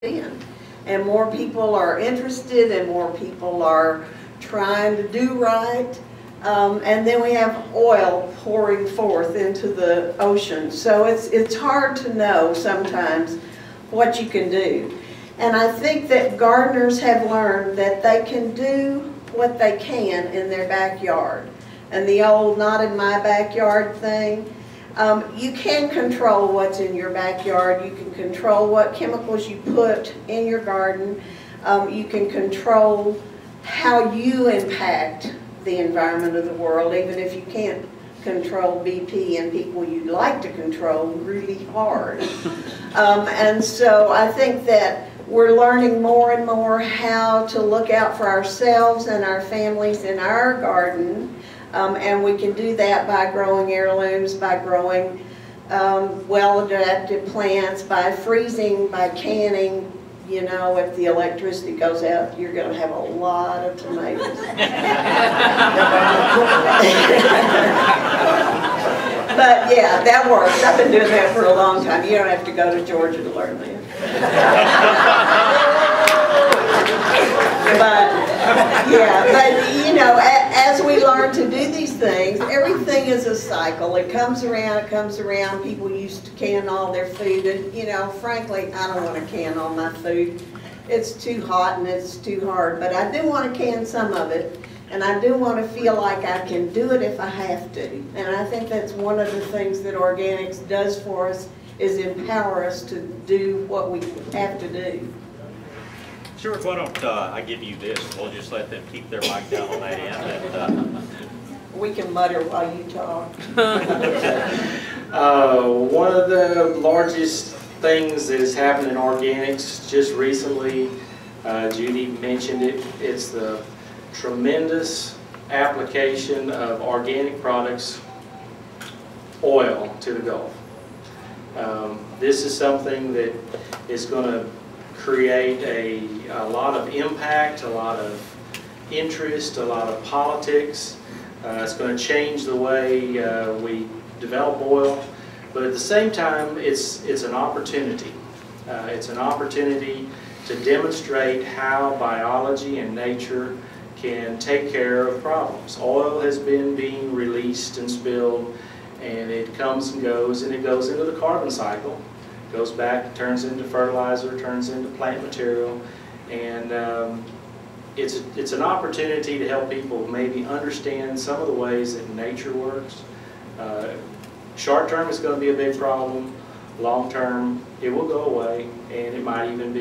in. And more people are interested and more people are trying to do right. And then we have oil pouring forth into the ocean. So it's hard to know sometimes what you can do. And I think that gardeners have learned that they can do what they can in their backyard. And the old not in my backyard thing, you can control what's in your backyard. You can control what chemicals you put in your garden. You can control how you impact the environment of the world, even if you can't control BP and people you'd like to control really hard. And so I think that we're learning more and more how to look out for ourselves and our families in our garden. And we can do that by growing heirlooms, by growing well-adapted plants, by freezing, by canning. You know, if the electricity goes out, you're going to have a lot of tomatoes. But yeah, that works. I've been doing that for a long time. You don't have to go to Georgia to learn that. But you know, as we learn to do these things, everything is a cycle. It comes around, it comes around. People used to can all their food, and you know, frankly, I don't want to can all my food. It's too hot and it's too hard, but I do want to can some of it, and I do want to feel like I can do it if I have to. And I think that's one of the things that organics does for us, is empower us to do what we have to do. Stuart, why don't I give you this? We'll just let them keep their mic down on that end. And, we can mutter while you talk. One of the largest things that has happened in organics just recently, Judy mentioned it, it's the tremendous application of organic products, oil, to the Gulf. This is something that is going to create a lot of impact, a lot of interest, a lot of politics. It's going to change the way we develop oil, but at the same time, it's an opportunity. It's an opportunity to demonstrate how biology and nature can take care of problems. Oil has been being released and spilled, and it comes and goes, and it goes into the carbon cycle. Goes back, turns into fertilizer, turns into plant material, and it's an opportunity to help people maybe understand some of the ways that nature works. Short term, it's going to be a big problem. Long term, it will go away, and it might even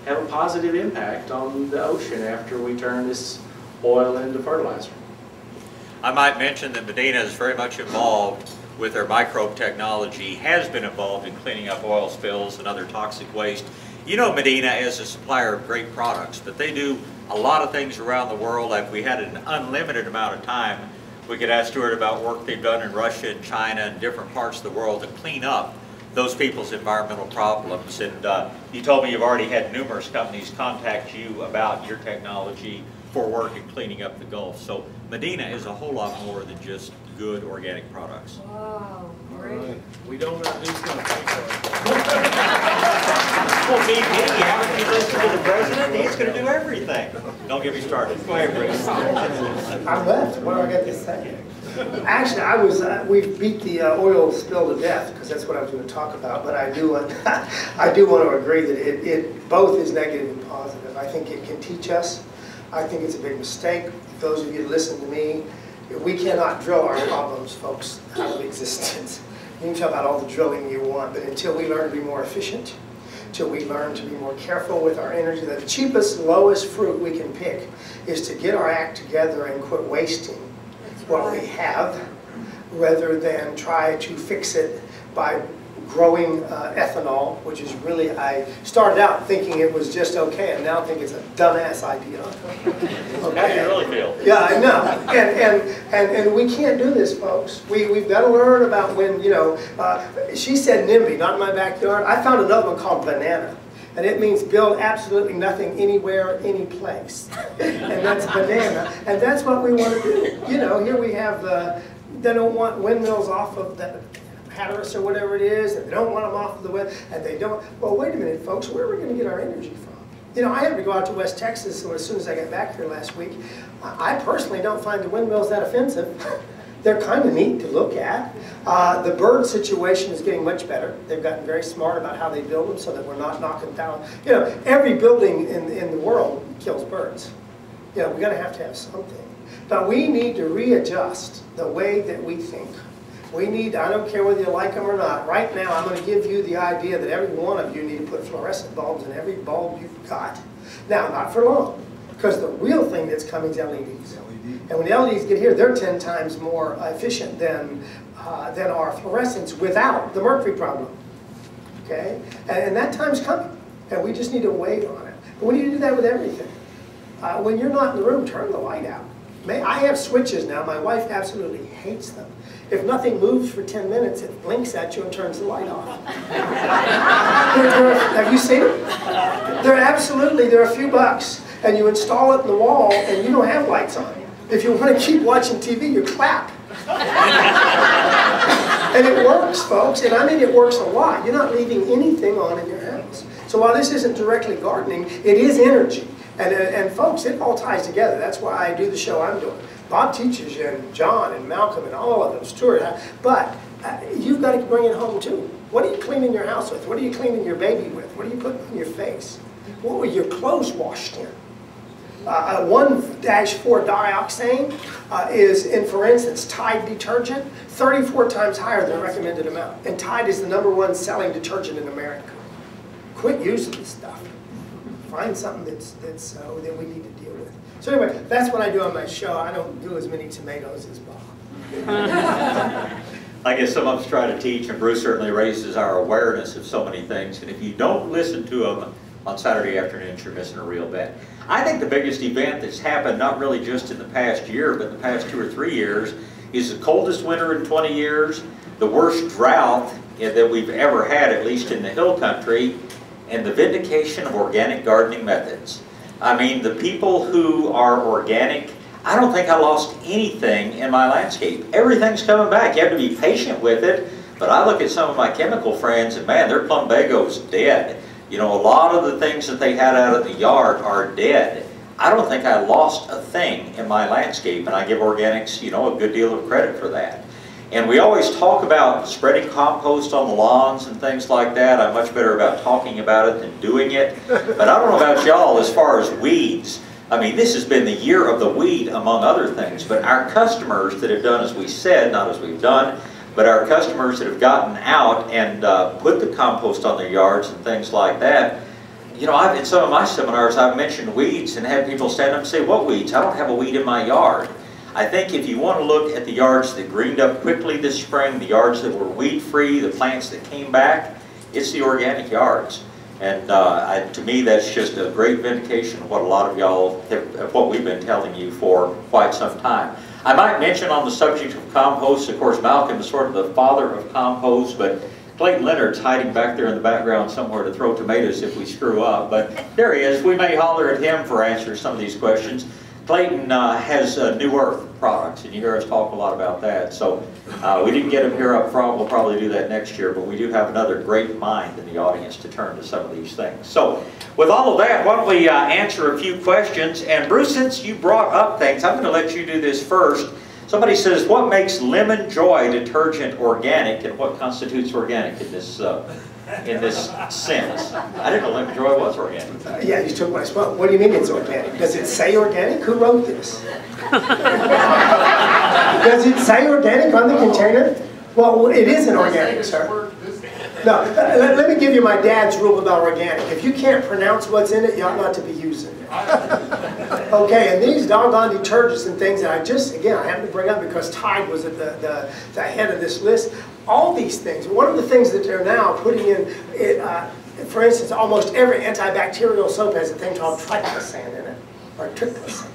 have a positive impact on the ocean after we turn this oil into fertilizer. I might mention that Medina is very much involved with their microbe technology, has been involved in cleaning up oil spills and other toxic waste. You know Medina as a supplier of great products, but they do a lot of things around the world. If we had an unlimited amount of time, we could ask Stuart about work they've done in Russia and China and different parts of the world to clean up those people's environmental problems. And you told me you've already had numerous companies contact you about your technology for work in cleaning up the Gulf. So Medina is a whole lot more than just good organic products. Wow, great. Right. We don't know who's going to pay for it. Well, BP, haven't you listened to the president? He's going to do everything. Don't get me started. Go ahead, Bruce. I'm left. What do I got to say? Actually, we beat the oil spill to death because that's what I was going to talk about. But I do want to agree that it both is negative and positive. I think it can teach us. I think it's a big mistake. Those of you that listen to me, we cannot drill our problems, folks, out of existence. You can talk about all the drilling you want, but until we learn to be more efficient, until we learn to be more careful with our energy, the cheapest, lowest fruit we can pick is to get our act together and quit wasting what we have, rather than try to fix it by growing ethanol, which is really, I started out thinking it was just okay, and now I think it's a dumbass idea. Okay. How do you really feel? Yeah, I know. And we can't do this, folks. We've got to learn about when, you know, she said NIMBY, not in my backyard. I found another one called banana. And it means build absolutely nothing anywhere, any place. And that's banana. And that's what we want to do. You know, here we have, they don't want windmills off of that. hatteras or whatever it is, and they don't want them off of the web, and they don't. Well, wait a minute, folks, where are we going to get our energy from? You know, I happened to go out to West Texas, so as soon as I got back here last week, I personally don't find the windmills that offensive. They're kind of neat to look at. The bird situation is getting much better. They've gotten very smart about how they build them so that we're not knocking down. You know, every building in the world kills birds. You know, we're going to have something. But we need to readjust the way that we think. We need, I don't care whether you like them or not, right now I'm going to give you the idea that every one of you need to put fluorescent bulbs in every bulb you've got. Now, not for long, because the real thing that's coming is LEDs. And when the LEDs get here, they're 10 times more efficient than our fluorescents without the mercury problem. Okay? And that time's coming. And we just need to wait on it. But we need to do that with everything. When you're not in the room, turn the light out. I have switches now. My wife absolutely hates them. If nothing moves for 10 minutes, it blinks at you and turns the light off. Have you seen it? They're a few bucks. And you install it in the wall, and you don't have lights on. If you want to keep watching TV, you clap. And it works, folks. And I mean, it works a lot. You're not leaving anything on in your house. So while this isn't directly gardening, it is energy. And folks, it all ties together. That's why I do the show I'm doing. Bob teaches you, and John, and Malcolm, and all of them, Stuart. But you've got to bring it home, too. What are you cleaning your house with? What are you cleaning your baby with? What are you putting on your face? What were your clothes washed in? 1-4-dioxane is, for instance, Tide detergent, 34 times higher than the recommended amount. And Tide is the #1 selling detergent in America. Quit using this stuff. Find something that we need to deal with. So anyway, that's what I do on my show. I don't do as many tomatoes as Bob. I guess some of us try to teach, and Bruce certainly raises our awareness of so many things. And if you don't listen to him on Saturday afternoons, you're missing a real bet. I think the biggest event that's happened, not really just in the past year, but the past 2 or 3 years, is the coldest winter in 20 years, the worst drought that we've ever had, at least in the hill country, and the vindication of organic gardening methods. I mean, the people who are organic, I don't think I lost anything in my landscape. Everything's coming back. You have to be patient with it, but I look at some of my chemical friends, and man, their plumbago's dead. You know, a lot of the things that they had out of the yard are dead. I don't think I lost a thing in my landscape, and I give organics, you know, a good deal of credit for that. And we always talk about spreading compost on the lawns and things like that. I'm much better about talking about it than doing it. But I don't know about y'all as far as weeds. I mean, this has been the year of the weed, among other things. But our customers that have done as we said, not as we've done, but our customers that have gotten out and put the compost on their yards and things like that, you know, in some of my seminars, I've mentioned weeds and had people stand up and say, what weeds? I don't have a weed in my yard. I think if you want to look at the yards that greened up quickly this spring, the yards that were weed-free, the plants that came back, it's the organic yards. And to me, that's just a great vindication of what a lot of y'all of what we've been telling you for quite some time. I might mention on the subject of compost, of course, Malcolm is sort of the father of compost, but Clayton Leonard's hiding back there in the background somewhere to throw tomatoes if we screw up. But there he is. We may holler at him for answering some of these questions. Clayton has New Earth products, and you hear us talk a lot about that. So we didn't get him here up front. We'll probably do that next year, but we do have another great mind in the audience to turn to some of these things. So with all of that, why don't we answer a few questions? And Bruce, since you brought up things, I'm going to let you do this first. Somebody says, what makes Lemon Joy detergent organic, and what constitutes organic in this sense? I didn't know Lemon Joy was organic. Yeah, you took my spot. What do you mean it's organic? Does it say organic? Who wrote this? Does it say organic on the container? Well, it isn't organic, sir. No, let me give you my dad's rule about organic. If you can't pronounce what's in it, you ought not to be using it. Okay, and these doggone detergents and things that I happen to bring up because Tide was at the head of this list. All these things, one of the things that they're now putting in, for instance, almost every antibacterial soap has a thing called triclosan in it, or triclosan.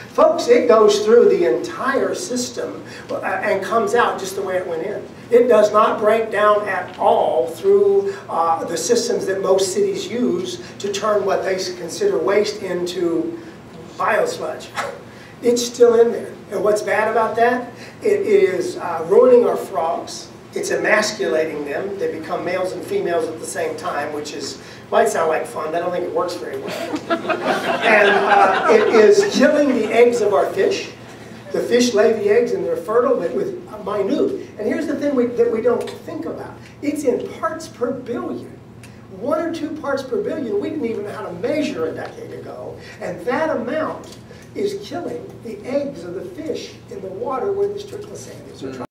Folks, it goes through the entire system and comes out just the way it went in. It does not break down at all through the systems that most cities use to turn what they consider waste into biosludge. It's still in there. And what's bad about that? It is ruining our frogs. It's emasculating them. They become males and females at the same time, which might sound like fun, but I don't think it works very well. And it is killing the eggs of our fish. The fish lay the eggs and they're fertile, but with minute. And here's the thing that we don't think about. It's in parts per billion. 1 or 2 parts per billion we didn't even know how to measure a decade ago. And that amount is killing the eggs of the fish in the water where the trichosanthes are trying